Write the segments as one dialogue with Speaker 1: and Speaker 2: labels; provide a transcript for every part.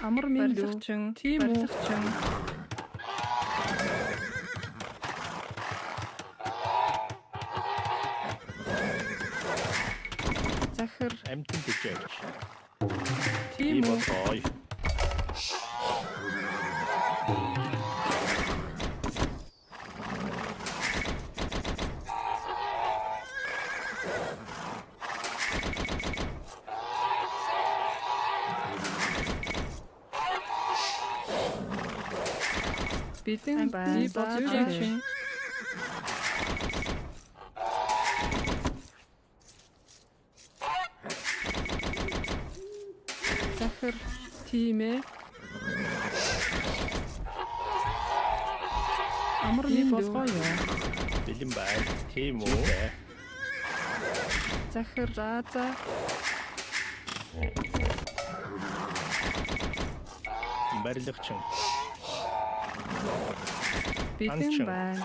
Speaker 1: Амар минь тийм үү? Захир
Speaker 2: амтэн дэжээч.
Speaker 1: тийм үү?
Speaker 2: Ой.
Speaker 1: Бидэн бай. Зүрийн Захир тийм ээ. Амар минь болгоё.
Speaker 2: Бэлэн байна. Тийм үү?
Speaker 1: Захир за.
Speaker 2: Барилгачин.
Speaker 1: Бидэн бай.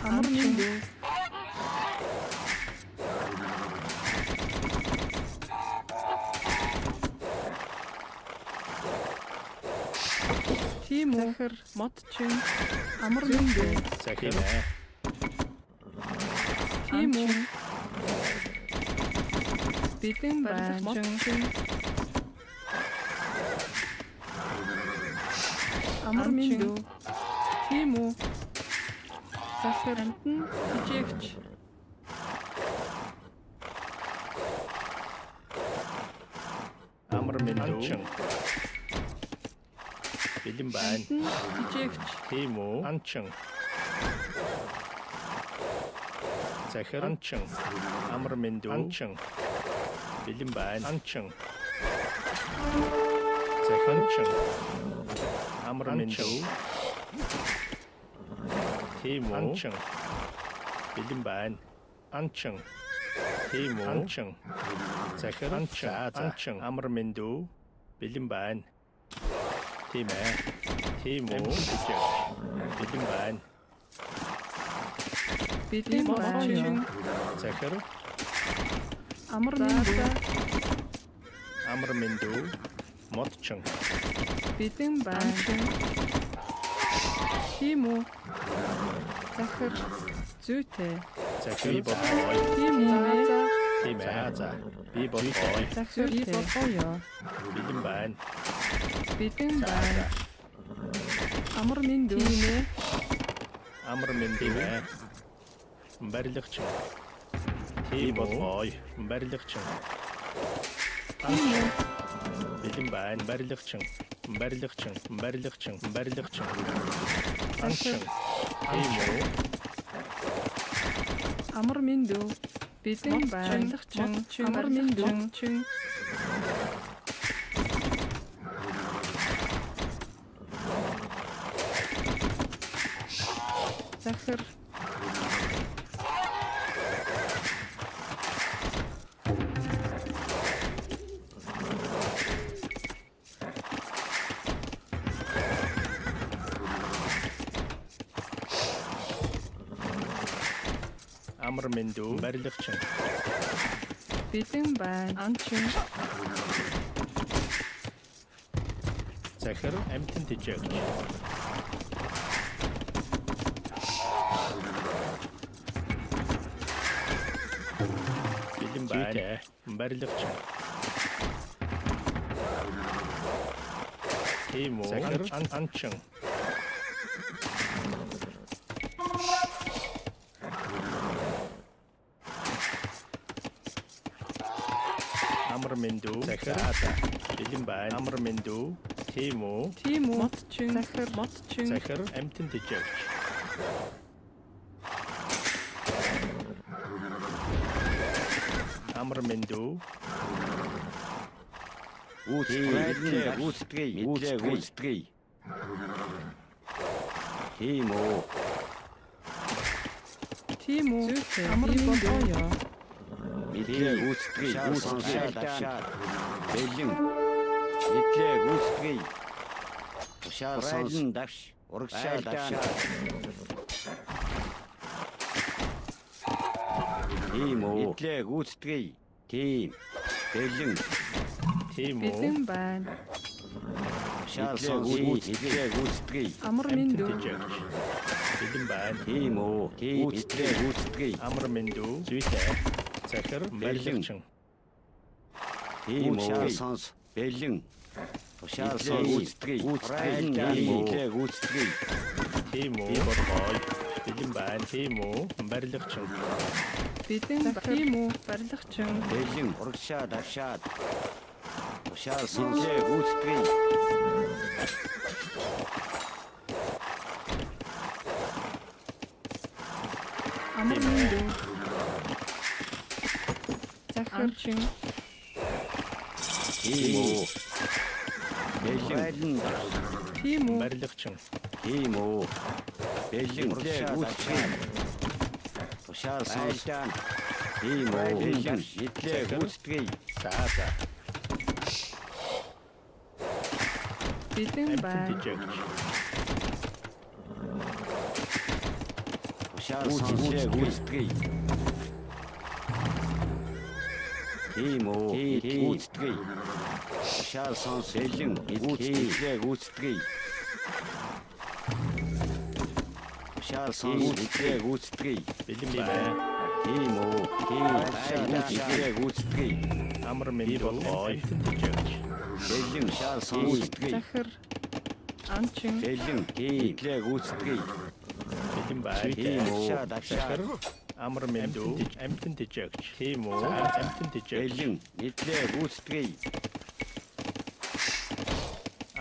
Speaker 1: Амар минь тийм үү? Захир мод чинь амар минь
Speaker 2: Захир.
Speaker 1: тийм үү? Бидэн бай. Мод чинь амар минь тийм үү? Захир амтэн хижээгч.
Speaker 2: Амар минь анчин. Бэлэн байна.
Speaker 1: Хижээгч.
Speaker 2: Тийм үү? Анчин. Захир анчин. Амар минь анчин. Бэлэн байна. Анчин. Захир анчин. Амар минь тийм үү? Анчин. Бэлэн байна. Анчин. Тийм үү? Анчин. Захир анчин. Амар минь бэлэн байна. Тийм ээ. Тийм үү? Бэлэн байна.
Speaker 1: Бидэн бай.
Speaker 2: Захир
Speaker 1: Амар минь
Speaker 2: амар минь модчин.
Speaker 1: бидэн бай. Тийм үү? Захир зүйтэй.
Speaker 2: Захир бодлоо.
Speaker 1: Тийм үү?
Speaker 2: Тийм ээ. За. Би бодлоо.
Speaker 1: Захир болгоё.
Speaker 2: Бэлэн байна.
Speaker 1: Бидэн бай. Амар минь тийм ээ.
Speaker 2: Амар минь тийм ээ. Барилгачин. Тийм бодлоо. Барилгачин.
Speaker 1: Тийм үү?
Speaker 2: Бэлэн байна. Барилгачин. Анчин. Тийм үү?
Speaker 1: Амар минь бидэн бай. Амар минь Захир
Speaker 2: Амар минь барилгачин.
Speaker 1: бидэн бай. Анчин
Speaker 2: Захир амтэн дэжээгч. Бэлэн байна. Барилгачин. Тийм үү? Захир анчин. Амар минь захир бэлэн байна. Амар минь тийм үү?
Speaker 1: тийм үү? Мод чин
Speaker 2: Захир амтэн дэжээгч. Амар минь
Speaker 3: Гүйцэтгэе. Тийм үү?
Speaker 1: тийм үү? Амар минь
Speaker 3: Мэдээ гүйцэтгэе. Бэлэн. Итлээ гүйцэтгэе. Тушаал сонсон давш. Урагшаа давшаа. Тийм үү. Итлээ гүйцэтгэе. Тийм. Бэлэн.
Speaker 2: Тийм үү.
Speaker 1: Бэлэн байна.
Speaker 3: Тушаал сонсон итлээ гүйцэтгэе.
Speaker 1: Амар минь дүү.
Speaker 2: Тижэгч. Бэлэн байна.
Speaker 3: Тийм үү. Тийм итлээ гүйцэтгэе.
Speaker 2: Амар минь дүү. Зүйтэй. Захир барилгачин.
Speaker 3: Тийм үү. Сонс. Бэлэн. Тушаал сонс гүйцэтгэе. Итлээ гүйцэтгэе.
Speaker 2: Тийм үү. Боргой. Бэлэн байна. Тийм үү. Барилгачин.
Speaker 1: Бэлэн тийм үү? Барилгачин.
Speaker 3: Бэлэн урагшаа давшаад. Тушаал сонс гүйцэтгэе.
Speaker 1: Амар минь дүү. Захирчин.
Speaker 3: Тийм үү. Бэлэн.
Speaker 1: Тийм үү?
Speaker 2: Барилгачин.
Speaker 3: Тийм үү. Бэлэн гүйцэтгэе. Тушаал сонс. Тийм үү. Бэлэн итлээ гүйцэтгэе.
Speaker 2: За.
Speaker 1: Бэлэн байна.
Speaker 2: Тижэгч.
Speaker 3: Тушаал сонс гүйцэтгэе. Тийм үү. Гүйцэтгэе. Тушаал сонс бэлэн итлээ гүйцэтгэе. Тушаал сонс итлээ гүйцэтгэе.
Speaker 2: Бэлэн байна.
Speaker 3: Тийм үү. Итлээ гүйцэтгэе.
Speaker 2: Амар минь дүү. Тижэгч.
Speaker 3: Бэлэн шаал сонс гүйцэтгэе.
Speaker 1: Захир. Анчин.
Speaker 3: Бэлэн итлээ гүйцэтгэе.
Speaker 2: Бэлэн байна.
Speaker 3: Тийм үү.
Speaker 2: Захир. Амар минь дүү. Амтэн тижэгч. Тийм үү. Амтэн тижэгч.
Speaker 3: Бэлэн итлээ гүйцэтгэе.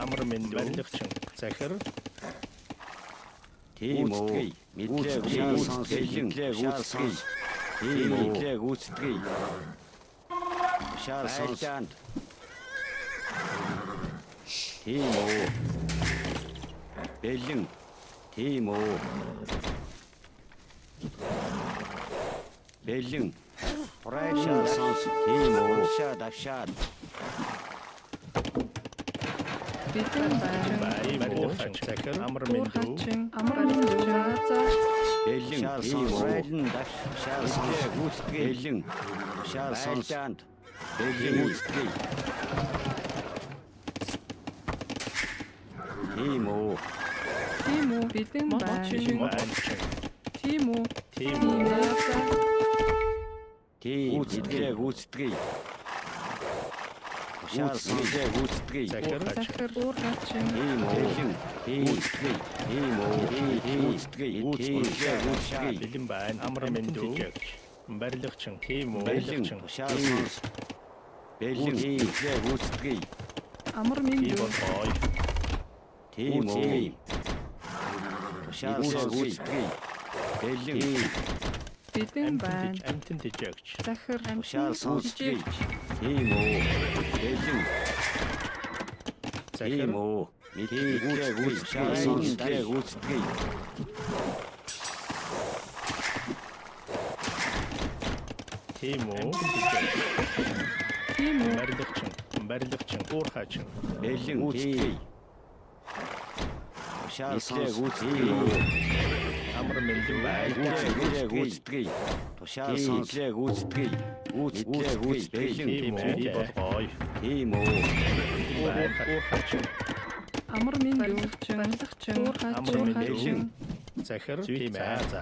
Speaker 2: Амар минь дүү. Барилгачин. Захир.
Speaker 3: Тийм үү. Итлээ гүйцэтгэе. Бэлэн итлээ гүйцэтгэе. Тийм үү. Итлээ гүйцэтгэе. Шаал сонс. Тийм үү. Бэлэн. Тийм үү. Бэлэн. Шаал сонс. Тийм үү. Шаа давшаад.
Speaker 1: Бэлэн байна.
Speaker 2: Барилгачин. Захир. Амар минь дүү.
Speaker 1: Хачин. Амар минь дүү. За.
Speaker 3: Бэлэн. Шаал сонс. Шаал сонс. Гүйцэтгэе. Бэлэн. Шаал сонс. Бэлэн гүйцэтгэе. Тийм үү.
Speaker 1: Тийм үү? Бэлэн байна. Тийм үү?
Speaker 2: Тийм үү.
Speaker 3: Тийм итлээ гүйцэтгэе. Шаал сонс гүйцэтгэе.
Speaker 2: Захир.
Speaker 1: Захир уур хачин.
Speaker 3: Тийм үү. Тийм гүйцэтгэе. Тийм үү. Гүйцэтгэе. Гүйцэтгэе.
Speaker 2: Бэлэн байна. Амар минь дүү. Барилгачин. Тийм үү.
Speaker 3: Бэлэн. Шаал сонс. Бэлэн итлээ гүйцэтгэе.
Speaker 1: Амар минь
Speaker 2: Тийм
Speaker 1: дүү.
Speaker 2: боргой.
Speaker 3: Тийм үү. Шаал сонс гүйцэтгэе. Бэлэн.
Speaker 1: Бэлэн байна.
Speaker 2: Амтэн тижэгч.
Speaker 1: Захир
Speaker 3: Шаал сонс. Тийм үү. Бэлэн.
Speaker 2: Захир.
Speaker 3: Тийм үү. Итлээ гүйцэтгэе. Сонс итлээ гүйцэтгэе.
Speaker 2: Тийм үү.
Speaker 1: Тийм үү?
Speaker 2: Барилгачин. Уур хачин.
Speaker 3: Бэлэн гүйцэтгэе. Шаал сонс гүйцэтгэе.
Speaker 2: Амар минь дүү.
Speaker 3: Итлээ гүйцэтгэе. Тушаал сонс гүйцэтгэе. Гүйцэтгэе.
Speaker 2: Тийм үү. Боргой.
Speaker 3: Тийм үү.
Speaker 2: Уур хачин.
Speaker 1: Амар минь дүү. Барилгачин. Уур
Speaker 2: Амар минь
Speaker 1: хачин.
Speaker 2: дүү. Захир. Тийм ээ. За.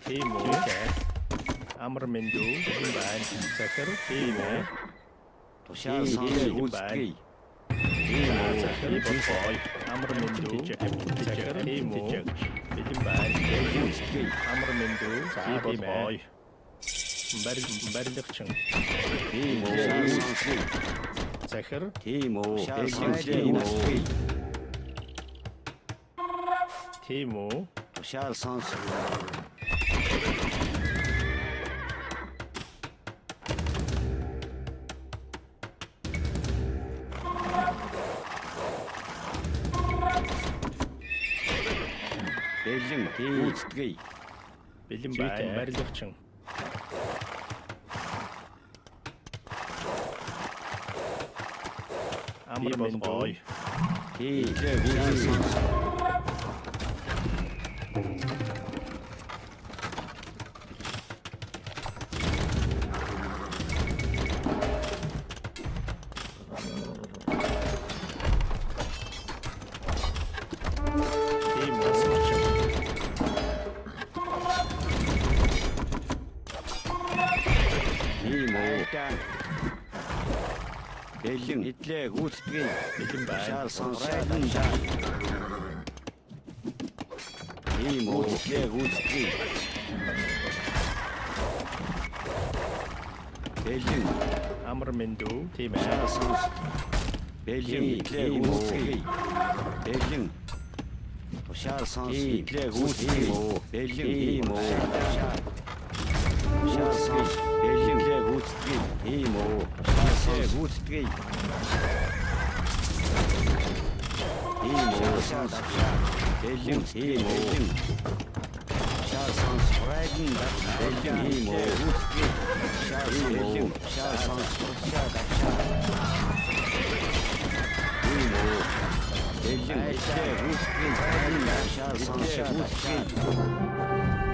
Speaker 2: Тийм үү. Амар минь дүү. Байна. Захир. Тийм ээ.
Speaker 3: Тушаал сонс гүйцэтгэе.
Speaker 2: Захир. Боргой. Амар минь дүү. Захир. Тийм үү. Бэлэн байна.
Speaker 3: Гүйцэтгэе.
Speaker 2: Амар минь дүү. Тийм ээ. Барилгачин.
Speaker 3: Тийм үү.
Speaker 2: Захир.
Speaker 3: Тийм үү. Гүйцэтгэе.
Speaker 2: Тийм үү.
Speaker 3: Тушаал сонс. Бэлэн гүйцэтгэе.
Speaker 2: Бэлэн байна. Барилгачин. амар бол гоё.
Speaker 3: Хийлээ гүйцэтгэе.
Speaker 2: Тийм асууч.
Speaker 3: Ийм үү. Бэлэн идлээ гүйцэтгэе.
Speaker 2: Бэлэн байна.
Speaker 3: Шаал сонсрайдан шаа. Ийм үү. Идлээ гүйцэтгэе. Бэлэн
Speaker 2: Амар мэндүү. Тийм ээ.
Speaker 3: шаал сонс. Бэлэн идлээ гүйцэтгэе. Бэлэн шаал сонс. Идлээ гүйцэтгэе. Бэлэн ийм үү. Шаал сонс. Бэлэн идлээ гүйцэтгэе. Ийм үү. Шаал сонс. Гүйцэтгэе. Ийм үү. Бэлэн ийм үү. Шаал сонс. Райден бэлэн ийм үү. Гүйцэтгэе. Шаал бэлэн. Шаал сонс. Шаал дагшаа. Ийм үү. Бэлэн идлээ гүйцэтгэе. Шаал сонс. Гүйцэтгэе.